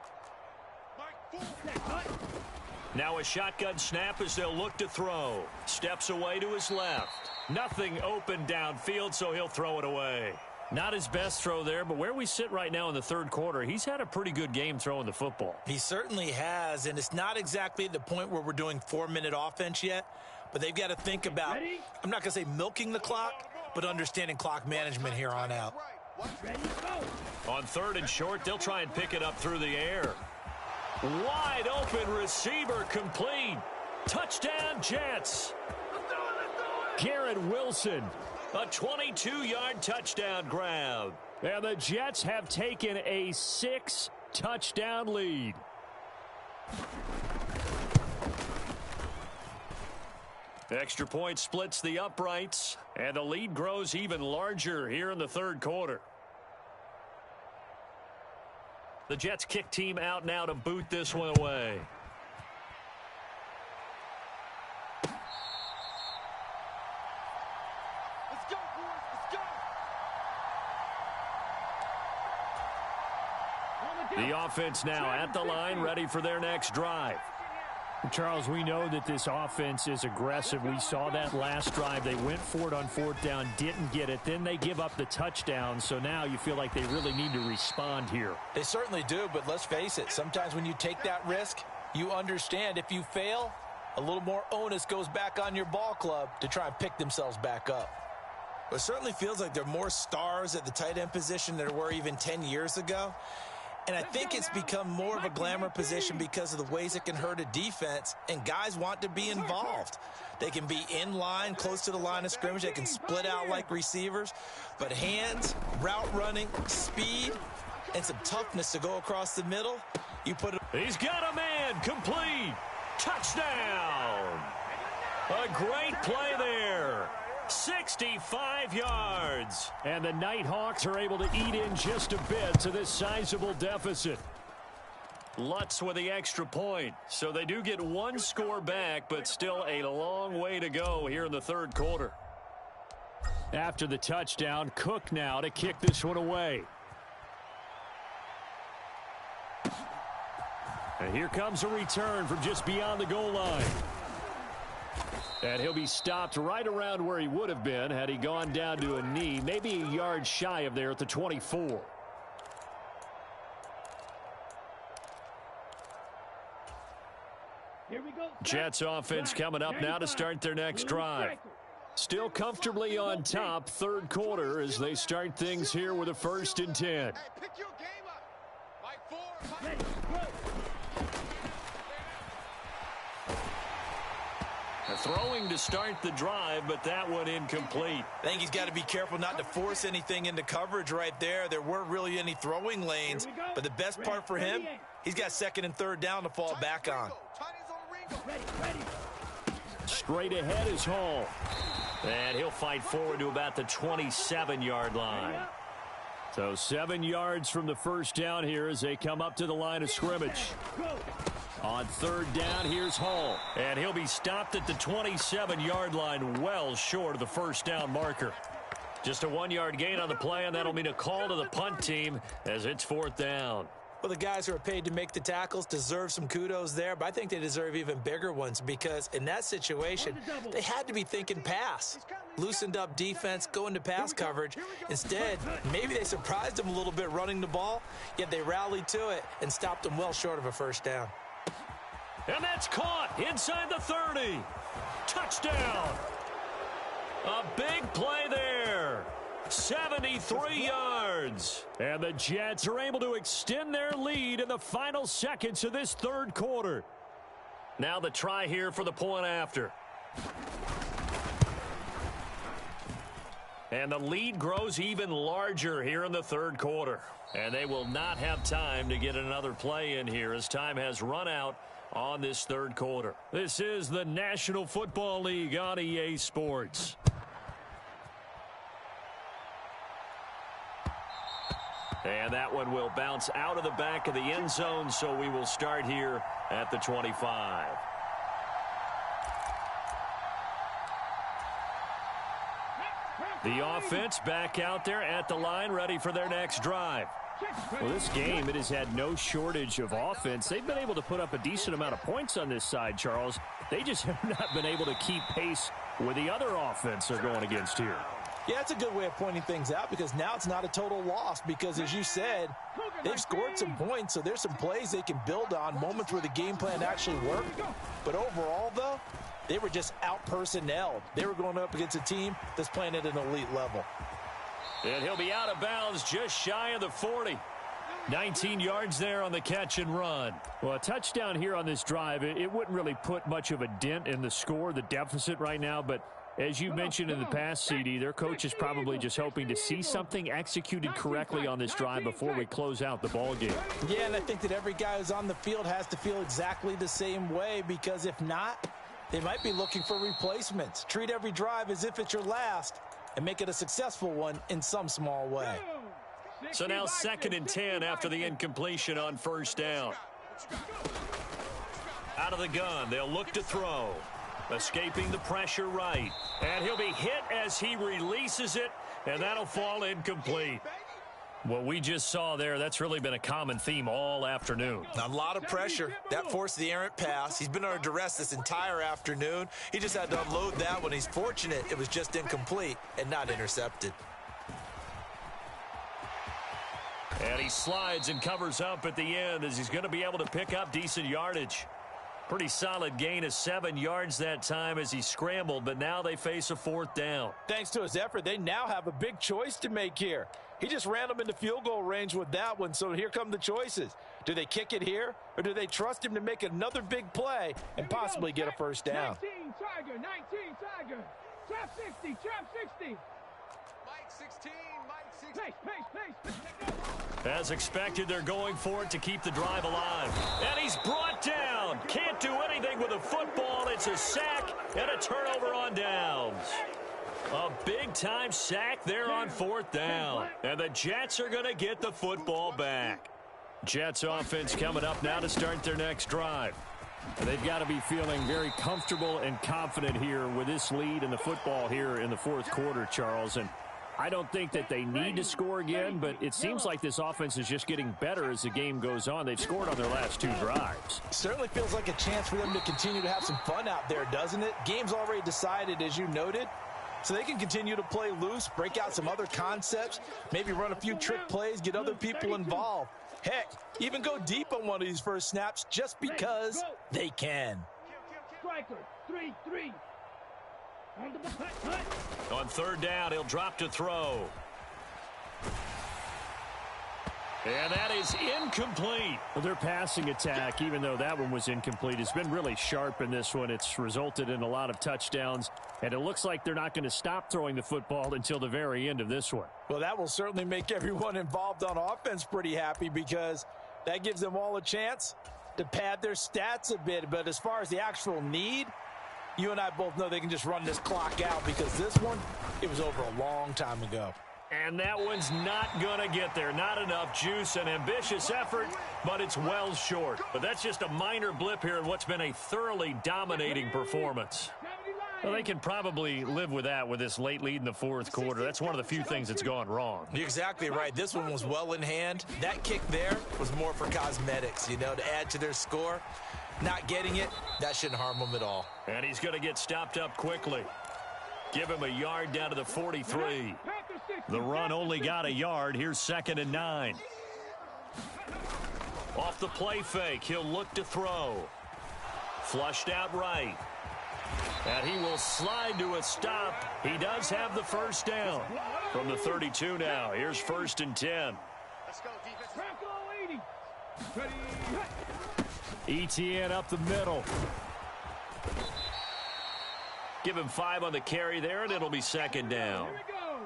Now a shotgun snap as they'll look to throw. Steps away to his left. Nothing open downfield, so he'll throw it away. Not his best throw there, but where we sit right now in the third quarter, he's had a pretty good game throwing the football. He certainly has, and it's not exactly at the point where we're doing 4-minute offense yet, but they've got to think about, I'm not going to say milking the clock, but understanding clock management here on out. On 3rd and short, they'll try and pick it up through the air. Wide open receiver complete. Touchdown, Jets. Garrett Wilson. A 22-yard touchdown grab. And the Jets have taken a 6-touchdown lead. Extra point splits the uprights, and the lead grows even larger here in the third quarter. The Jets kick team out now to boot this one away. The offense now at the line, ready for their next drive. Charles, we know that this offense is aggressive. We saw that last drive. They went for it on 4th down, didn't get it. Then they give up the touchdown. So now you feel like they really need to respond here. They certainly do, but let's face it. Sometimes when you take that risk, you understand if you fail, a little more onus goes back on your ball club to try and pick themselves back up. It certainly feels like there are more stars at the tight end position than there were even 10 years ago. And I think it's become more of a glamour position because of the ways it can hurt a defense, and guys want to be involved. They can be in line, close to the line of scrimmage. They can split out like receivers. But hands, route running, speed, and some toughness to go across the middle, you put it. He's got a man, complete. Touchdown. A great play there. 6 65 yards. And the Nighthawks are able to eat in just a bit to this sizable deficit. Lutz with the extra point. So they do get one score back, but still a long way to go here in the third quarter. After the touchdown, Cook now to kick this one away. And here comes a return from just beyond the goal line. And he'll be stopped right around where he would have been had he gone down to a knee, maybe a yard shy of there at the 24. Jets offense coming up now to start their next drive. Still comfortably on top, third quarter, as they start things here with a 1st and 10. Hey, pick your game up. Like 4. Throwing to start the drive, but that one incomplete. I think he's got to be careful not to force anything into coverage right there. There weren't really any throwing lanes, but the best part for him, he's got 2nd and 3rd down to fall back on. Straight ahead is Hall. And he'll fight forward to about the 27-yard line. So 7 yards from the first down here as they come up to the line of scrimmage. On 3rd down, here's Hall. And he'll be stopped at the 27-yard line, well short of the first down marker. Just a 1-yard gain on the play, and that'll mean a call to the punt team as it's 4th down. Well, the guys who are paid to make the tackles deserve some kudos there, but I think they deserve even bigger ones because in that situation, they had to be thinking pass. Loosened up defense, going to pass coverage. Instead, maybe they surprised them a little bit running the ball, yet they rallied to it and stopped them well short of a first down. And that's caught inside the 30. Touchdown. A big play there. 73 yards. And the Jets are able to extend their lead in the final seconds of this third quarter. Now the try here for the point after. And the lead grows even larger here in the third quarter. And they will not have time to get another play in here as time has run out on this third quarter. This is the National Football League on EA Sports. And that one will bounce out of the back of the end zone, so we will start here at the 25. The offense back out there at the line, ready for their next drive. Well, this game, it has had no shortage of offense. They've been able to put up a decent amount of points on this side, Charles. They just have not been able to keep pace with the other offense they're going against here. Yeah, it's a good way of pointing things out because now it's not a total loss because, as you said, they've scored some points, so there's some plays they can build on, moments where the game plan actually worked. But overall, though, they were just out-personnelled. They were going up against a team that's playing at an elite level. And he'll be out of bounds just shy of the 40. 19 yards there on the catch and run. Well, a touchdown here on this drive, it wouldn't really put much of a dent in the score, the deficit right now, but as you mentioned in the past, CD, their coach is probably just hoping to see something executed correctly on this drive before we close out the ball game. Yeah, and I think that every guy who's on the field has to feel exactly the same way because if not, they might be looking for replacements. Treat every drive as if it's your last and make it a successful one in some small way. So now 2nd and 10 after the incompletion on first down. Out of the gun, they'll look to throw. Escaping the pressure right. And he'll be hit as he releases it, and that'll fall incomplete. What we just saw there, that's really been a common theme all afternoon. A lot of pressure. That forced the errant pass. He's been under duress this entire afternoon. He just had to unload that one. He's fortunate it was just incomplete and not intercepted. And he slides and covers up at the end as he's going to be able to pick up decent yardage. Pretty solid gain of 7 yards that time as he scrambled, but now they face a 4th down. Thanks to his effort, they now have a big choice to make here. He just ran them into field goal range with that one, so here come the choices. Do they kick it here, or do they trust him to make another big play and possibly get a first down? 19 Tiger, 19 Tiger. Trap 60, trap 60. Mike 16, Mike 16. Pace. As expected, they're going for it to keep the drive alive. And he's brought down. Can't do anything with a football. It's a sack and a turnover on downs. A big-time sack there on 4th down. And the Jets are going to get the football back. Jets offense coming up now to start their next drive. They've got to be feeling very comfortable and confident here with this lead in the football here in the 4th quarter, Charles. And I don't think that they need to score again, but it seems like this offense is just getting better as the game goes on. They've scored on their last 2 drives. Certainly feels like a chance for them to continue to have some fun out there, doesn't it? Game's already decided, as you noted. So they can continue to play loose, break out some other concepts, maybe run a few trick plays, get other people involved. Heck, even go deep on one of these first snaps just because they can. Striker, 3-3. On 3rd down, he'll drop to throw. And that is incomplete. Well, their passing attack, even though that one was incomplete, has been really sharp in this one. It's resulted in a lot of touchdowns, and it looks like they're not going to stop throwing the football until the very end of this one. Well, that will certainly make everyone involved on offense pretty happy because that gives them all a chance to pad their stats a bit. But as far as the actual need, you and I both know they can just run this clock out because this one, it was over a long time ago. And that one's not going to get there. Not enough juice, an ambitious effort, but it's well short. But that's just a minor blip here in what's been a thoroughly dominating performance. Well, they can probably live with that with this late lead in the 4th quarter. That's one of the few things that's gone wrong. You're exactly right. This one was well in hand. That kick there was more for cosmetics, you know, to add to their score. Not getting it, that shouldn't harm them at all. And he's going to get stopped up quickly. Give him a yard down to the 43. The run only got a yard. Here's 2nd and 9. Off the play fake, he'll look to throw. Flushed out right. And he will slide to a stop. He does have the 1st down. From the 32 now, here's 1st and 10. Let's go, defense. Ready. ETN up the middle. Give him 5 on the carry there, and it'll be 2nd down. Here we go.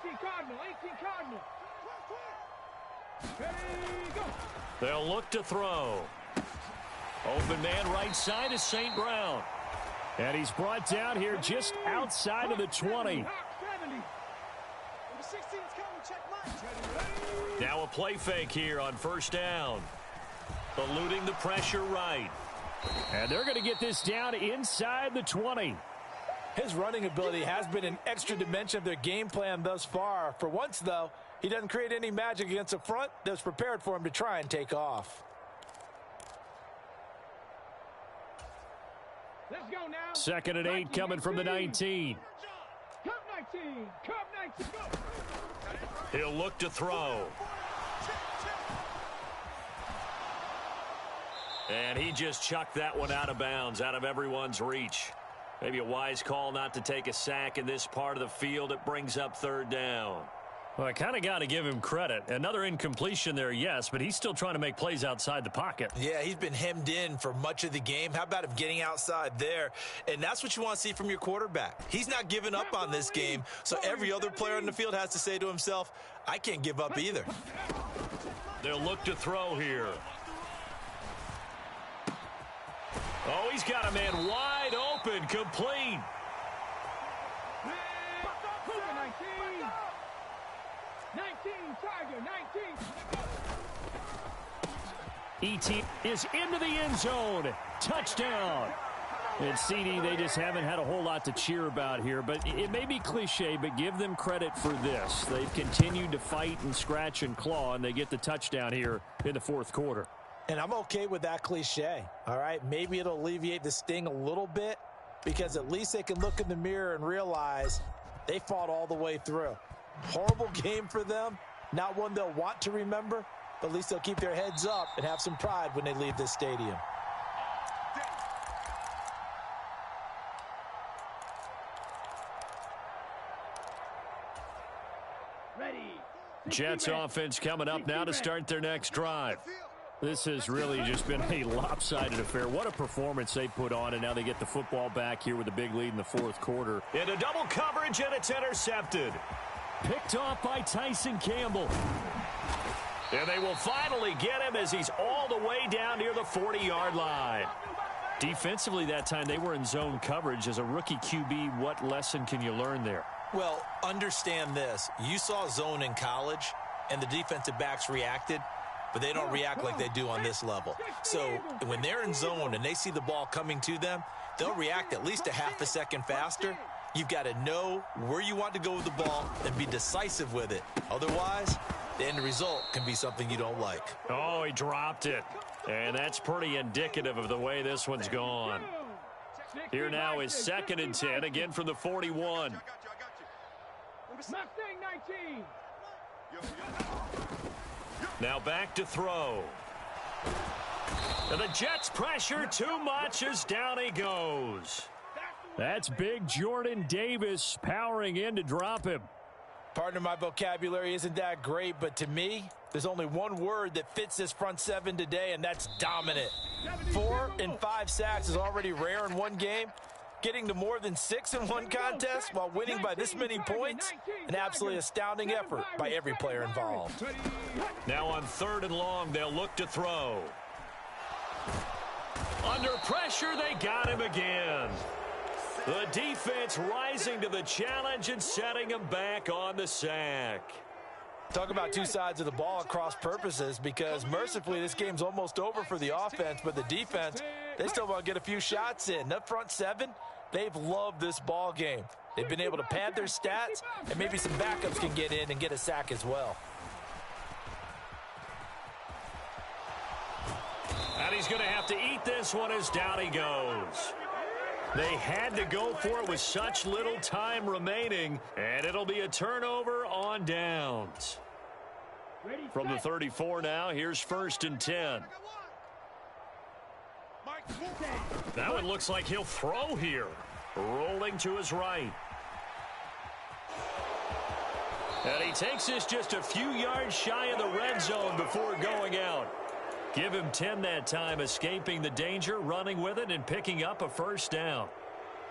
18 Cardinal. Ready, go. They'll look to throw. Open man right side is St. Brown. And he's brought down here just outside of the 20. Number 16 is coming. Check mine. Now a play fake here on 1st down. Eluding the pressure right. And they're going to get this down inside the 20. His running ability has been an extra dimension of their game plan thus far. For once, though, he doesn't create any magic against a front that's prepared for him to try and take off. Let's go now. 2nd and 8 coming from the 19. Cup 19. Cup 19. Go. He'll look to throw. And he just chucked that one out of bounds, out of everyone's reach. Maybe a wise call not to take a sack in this part of the field. It brings up 3rd down. Well, I kind of got to give him credit. Another incompletion there, yes, but he's still trying to make plays outside the pocket. Yeah, he's been hemmed in for much of the game. How about him getting outside there? And that's what you want to see from your quarterback. He's not giving up on this game, so every other player on the field has to say to himself, I can't give up either. They'll look to throw here. Oh, he's got a man wide open, complete. 19, Tiger, 19. ET is into the end zone. Touchdown. And CD, they just haven't had a whole lot to cheer about here, but it may be cliche, but give them credit for this. They've continued to fight and scratch and claw, and they get the touchdown here in the 4th quarter. And I'm okay with that cliche, all right? Maybe it'll alleviate the sting a little bit because at least they can look in the mirror and realize they fought all the way through. Horrible game for them, not one they'll want to remember, but at least they'll keep their heads up and have some pride when they leave this stadium. Ready. Jets offense coming up now to start their next drive. This has really just been a lopsided affair. What a performance they put on, and now they get the football back here with a big lead in the 4th quarter. Into double coverage, and it's intercepted. Picked off by Tyson Campbell. And they will finally get him as he's all the way down near the 40-yard line. Defensively that time, they were in zone coverage. As a rookie QB, what lesson can you learn there? Well, understand this. You saw zone in college, and the defensive backs reacted, but they don't react like they do on this level. So when they're in zone and they see the ball coming to them, they'll react at least a half a second faster. You've got to know where you want to go with the ball and be decisive with it. Otherwise, the end result can be something you don't like. Oh, he dropped it. And that's pretty indicative of the way this one's gone. Here now is 2nd and 10, again from the 41. Mustang 19. Now back to throw. And the Jets pressure too much as down he goes. That's big Jordan Davis powering in to drop him. Partner, my vocabulary isn't that great, but to me, there's only one word that fits this front seven today, and that's dominant. 4 and 5 sacks is already rare in one game. Getting to more than 6 in one contest while winning by this many points, an absolutely astounding effort by every player involved. Now on 3rd and long, they'll look to throw. Under pressure, they got him again. The defense rising to the challenge and setting him back on the sack. Talk about two sides of the ball at cross purposes, because mercifully this game's almost over for the offense, but the defense, they still want to get a few shots in. That front seven, they've loved this ball game. They've been able to pad their stats, and maybe some backups can get in and get a sack as well. And he's going to have to eat this one as down he goes. They had to go for it with such little time remaining, and it'll be a turnover on downs. From the 34 now, here's 1st and 10. That one looks like he'll throw here. Rolling to his right. And he takes this just a few yards shy of the red zone before going out. Give him 10 that time, escaping the danger, running with it, and picking up a 1st down.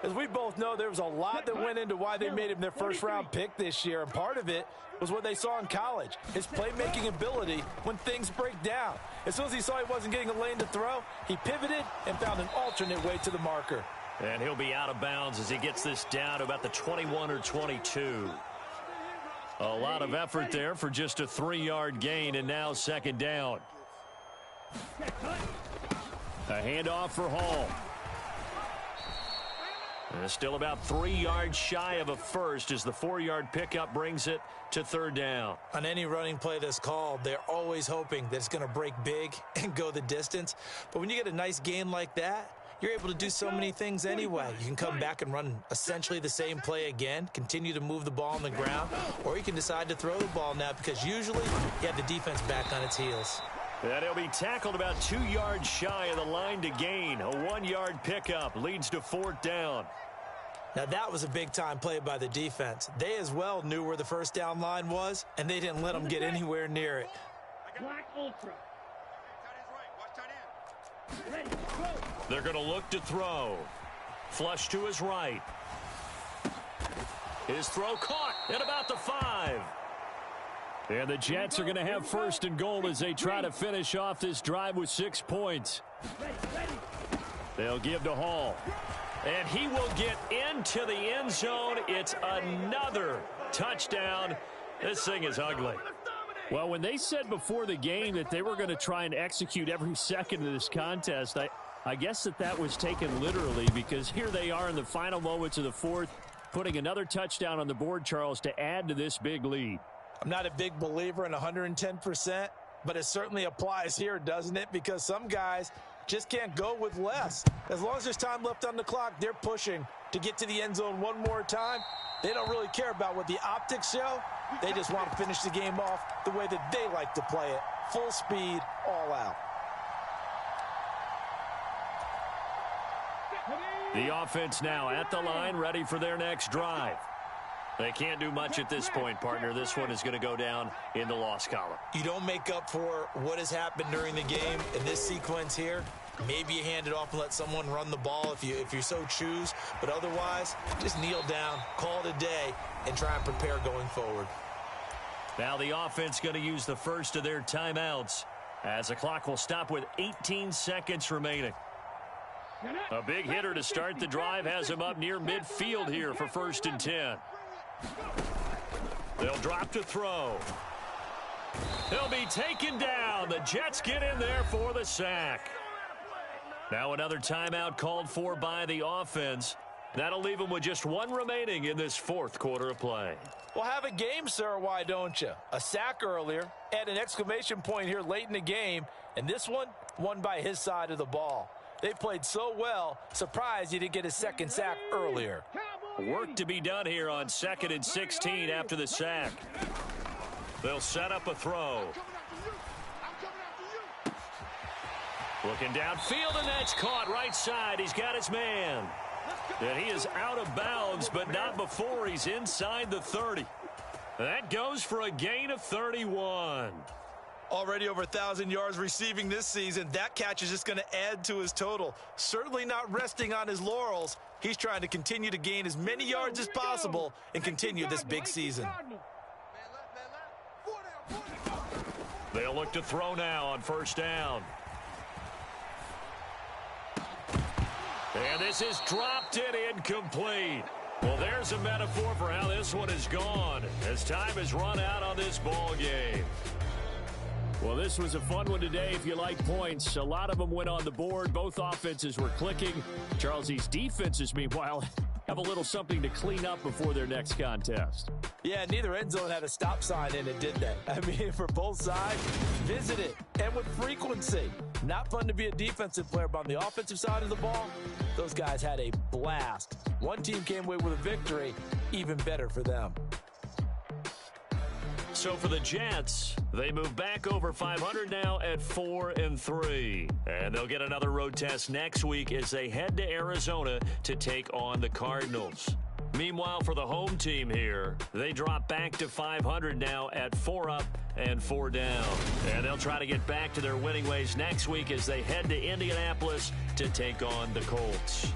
As we both know, there was a lot that went into why they made him their first-round pick this year, and part of it was what they saw in college, his playmaking ability when things break down. As soon as he saw he wasn't getting a lane to throw, he pivoted and found an alternate way to the marker. And he'll be out of bounds as he gets this down to about the 21 or 22. A lot of effort there for just a 3-yard gain, and now 2nd down. A handoff for Hall. And still about 3 yards shy of a first as the 4-yard pickup brings it to 3rd down. On any running play that's called, they're always hoping that it's going to break big and go the distance. But when you get a nice gain like that, you're able to do so many things anyway. You can come back and run essentially the same play again, continue to move the ball on the ground, or you can decide to throw the ball now because usually you have the defense back on its heels. And he'll be tackled about 2 yards shy of the line to gain. A 1-yard pickup leads to 4th down. Now that was a big-time play by the defense. They as well knew where the 1st down line was, and they didn't let them get anywhere near it. Black Ultra. They're going to look to throw. Flush to his right. His throw caught at about the 5. And the Jets are going to have 1st and goal as they try to finish off this drive with 6 points. They'll give to Hall. And he will get into the end zone. It's another touchdown. This thing is ugly. Well, when they said before the game that they were going to try and execute every second of this contest, I guess that was taken literally, because here they are in the final moments of the 4th, putting another touchdown on the board, Charles, to add to this big lead. I'm not a big believer in 110%, but it certainly applies here, doesn't it? Because some guys just can't go with less. As long as there's time left on the clock, they're pushing to get to the end zone one more time. They don't really care about what the optics show. They just want to finish the game off the way that they like to play it. Full speed, all out. The offense now at the line, ready for their next drive. They can't do much at this point, partner. This one is going to go down in the loss column. You don't make up for what has happened during the game in this sequence here. Maybe you hand it off and let someone run the ball if you so choose. But otherwise, just kneel down, call it a day, and try and prepare going forward. Now the offense going to use the first of their timeouts as the clock will stop with 18 seconds remaining. A big hitter to start the drive has him up near midfield here for 1st and 10. They'll drop to throw. He'll be taken down. The Jets get in there for the sack. Now another timeout called for by the offense. That'll leave them with just one remaining in this fourth quarter of play. Well, have a game, sir. Why don't you? A sack earlier, and an exclamation point here late in the game, and this one won by his side of the ball. They played so well, surprised he didn't get his second sack earlier. Work to be done here on 2nd and 16 after the sack. They'll set up a throw. Looking downfield, and that's caught right side. He's got his man. And he is out of bounds, but not before he's inside the 30. That goes for a gain of 31. Already over 1,000 yards receiving this season. That catch is just going to add to his total. Certainly not resting on his laurels. He's trying to continue to gain as many yards as possible and continue this big season. They'll look to throw now on first down. And this is dropped and incomplete. Well, there's a metaphor for how this one is gone as time has run out on this ball game. Well, this was a fun one today if you like points. A lot of them went on the board. Both offenses were clicking. Charles's defenses, meanwhile, have a little something to clean up before their next contest. Yeah, neither end zone had a stop sign in it, did they? I mean, for both sides, visit it, and with frequency. Not fun to be a defensive player, but on the offensive side of the ball, those guys had a blast. One team came away with a victory, even better for them. So for the Jets, they move back over 500 now at 4-3. And they'll get another road test next week as they head to Arizona to take on the Cardinals. Meanwhile, for the home team here, they drop back to 500 now at 4 up and 4 down. And they'll try to get back to their winning ways next week as they head to Indianapolis to take on the Colts.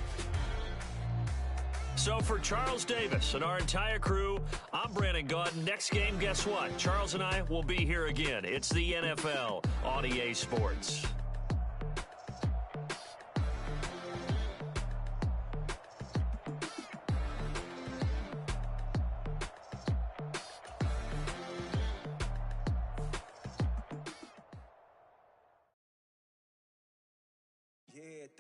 So for Charles Davis and our entire crew, I'm Brandon Gaudin. Next game, guess what? Charles and I will be here again. It's the NFL on EA Sports.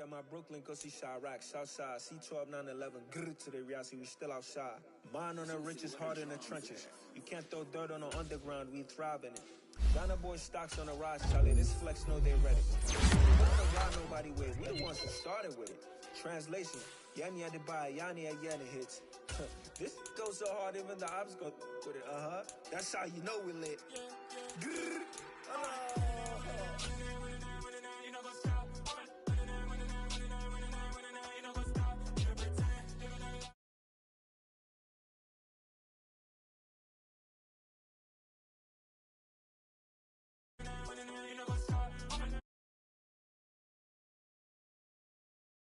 At my Brooklyn, go see Chirac, Southside, C12, 911, grrr to the reality, we still outside. Mine on the richest, heart in the trenches. You can't throw dirt on the underground, we thrive in it. Ghana boy stocks on the rise, Charlie, this flex know they ready. I don't ride nobody with, we the ones who started with it. Translation, Yanni had to buy, Yanni had Yanni hits. This goes so hard, even the ops go with it, That's how you know we lit. Grrr, You know